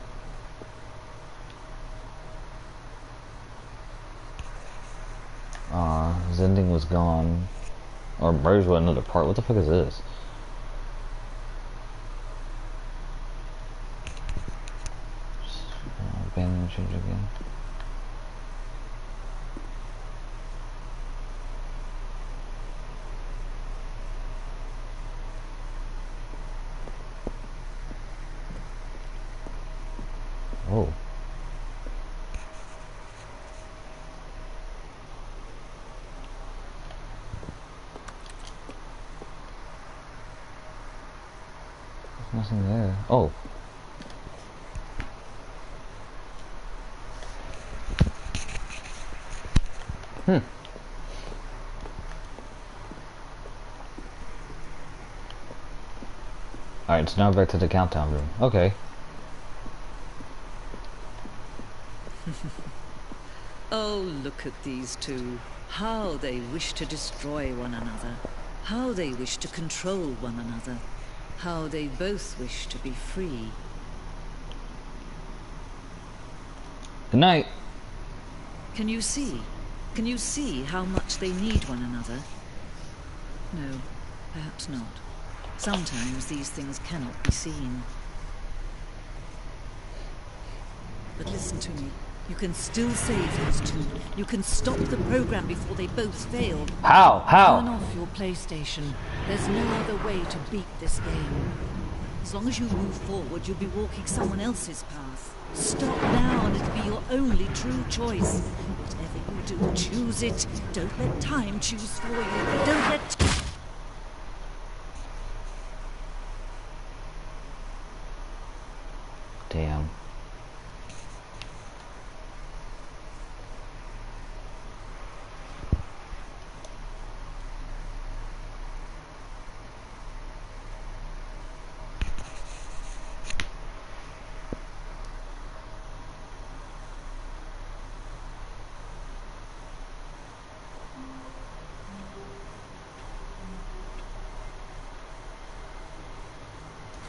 His ending was gone, or merged with another part. What the fuck is this? Abandon and change again. Oh. There's nothing there. Oh. Alright, so now back to the countdown room. Okay. Oh, look at these two. How they wish to destroy one another. How they wish to control one another. How they both wish to be free. Good night. Can you see? Can you see how much they need one another? No, perhaps not. Sometimes these things cannot be seen. But listen to me. You can still save those two. You can stop the program before they both fail. How? Turn How? off your PlayStation. There's no other way to beat this game. As long as you move forward, you'll be walking someone else's path. Stop now and it'll be your only true choice. Whatever you do, choose it. Don't let time choose for you. Don't let... Damn.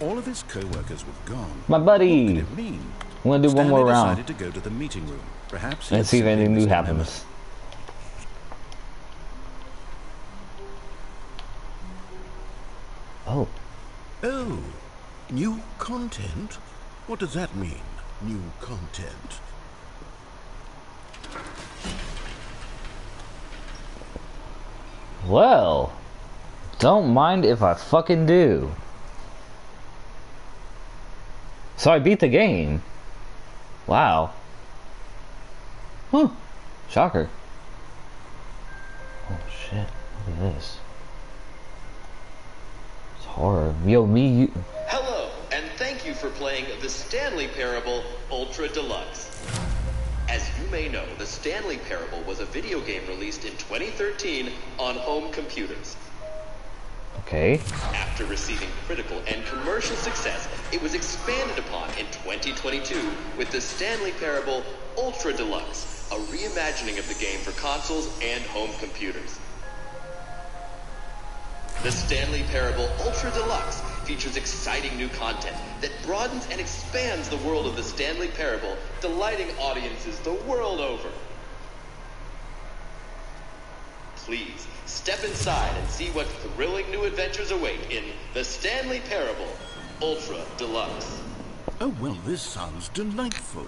All of his co-workers were gone. My buddy. What could it mean? I'm gonna do one more Stanley round decided to go to the meeting room. Perhaps he and had see if simply anything new missed a happens. Oh. memo. Oh, new content? What does that mean, new content? Well, don't mind if I fucking do. So I beat the game. Wow. Huh. Shocker. Oh shit. Look at this. It's horror. Yo, you. Hello, and thank you for playing the Stanley Parable Ultra Deluxe. As you may know, the Stanley Parable was a video game released in 2013 on home computers. Okay. After receiving critical and commercial success, it was expanded upon in 2022 with the Stanley Parable Ultra Deluxe, a reimagining of the game for consoles and home computers. The Stanley Parable Ultra Deluxe features exciting new content that broadens and expands the world of the Stanley Parable, delighting audiences the world over. Please, step inside and see what thrilling new adventures await in the Stanley Parable Ultra Deluxe. Oh, well, this sounds delightful.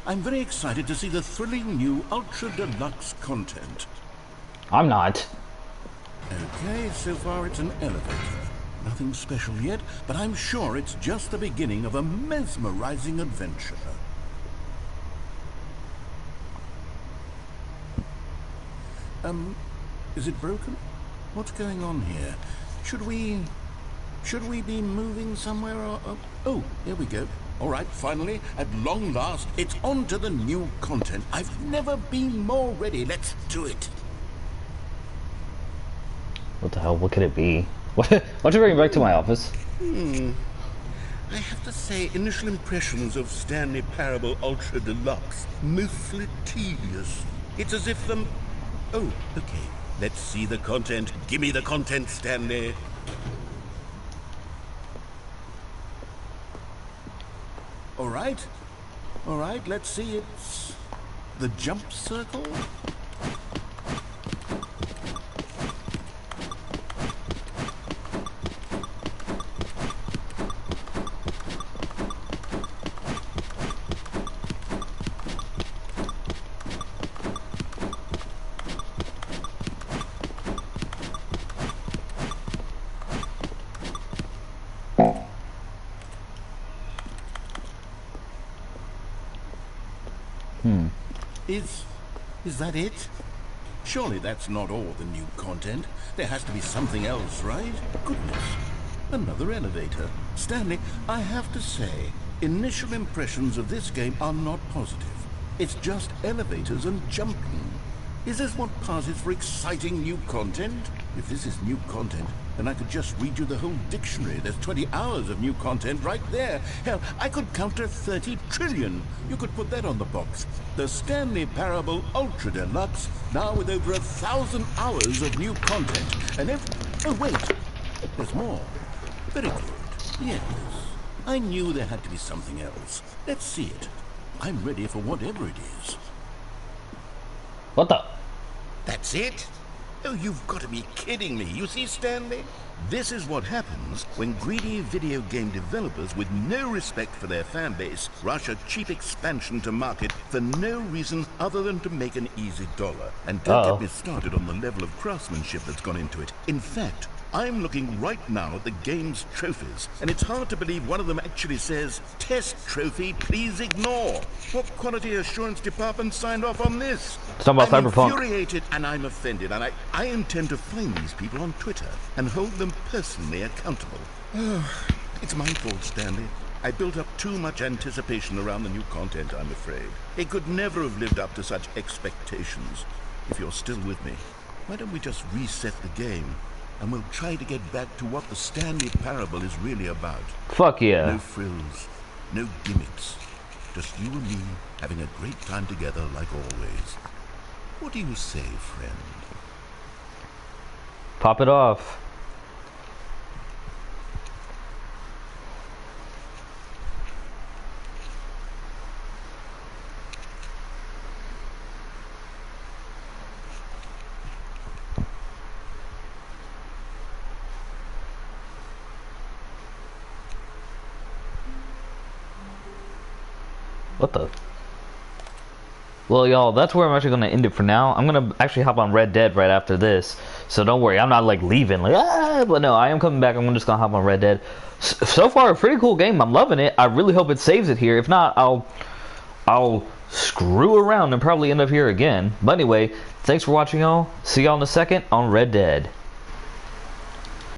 I'm very excited to see the thrilling new Ultra Deluxe content. I'm not. Okay, so far it's an elevator. Nothing special yet, but I'm sure it's just the beginning of a mesmerizing adventure. Is it broken? What's going on here? Should we be moving somewhere or... Oh, here we go. All right, finally, at long last, it's on to the new content. I've never been more ready. Let's do it. What the hell? What could it be? Why'd you bring me back to my office? I have to say, initial impressions of Stanley Parable Ultra Deluxe, mostly tedious. It's as if them... Oh, okay. Let's see the content. Give me the content, Stanley. All right, let's see. It's the jump circle. Is that it? Surely that's not all the new content. There has to be something else, right? Goodness. Another elevator. Stanley, I have to say, initial impressions of this game are not positive. It's just elevators and jumping. Is this what passes for exciting new content? If this is new content, then I could just read you the whole dictionary. There's 20 hours of new content right there. Hell, I could counter 30 trillion. You could put that on the box. The Stanley Parable Ultra Deluxe, now with over 1,000 hours of new content. And if... Oh, wait. There's more. Very good. Yes. I knew there had to be something else. Let's see it. I'm ready for whatever it is. What the? That's it? Oh, you've got to be kidding me. You see, Stanley? This is what happens when greedy video game developers with no respect for their fan base rush a cheap expansion to market for no reason other than to make an easy dollar. And don't get me started on the level of craftsmanship that's gone into it. In fact, I'm looking right now at the game's trophies, and it's hard to believe one of them actually says, "Test trophy, please ignore." What quality assurance department signed off on this? Talking about I'm Cyberpunk. infuriated and I'm offended, and I intend to find these people on Twitter and hold them personally accountable. It's my fault, Stanley. I built up too much anticipation around the new content, I'm afraid. It could never have lived up to such expectations. If you're still with me, why don't we just reset the game? And we'll try to get back to what the Stanley Parable is really about. Fuck yeah. No frills, no gimmicks. Just you and me having a great time together like always. What do you say, friend? Pop it off. What the? Well, y'all, that's where I'm actually going to end it for now. I'm going to actually hop on Red Dead right after this. So don't worry, I'm not like leaving. But no, I am coming back. I'm just going to hop on Red Dead. So far, a pretty cool game. I'm loving it. I really hope it saves it here. If not, I'll screw around and probably end up here again. But anyway, thanks for watching, y'all. See y'all in a second on Red Dead.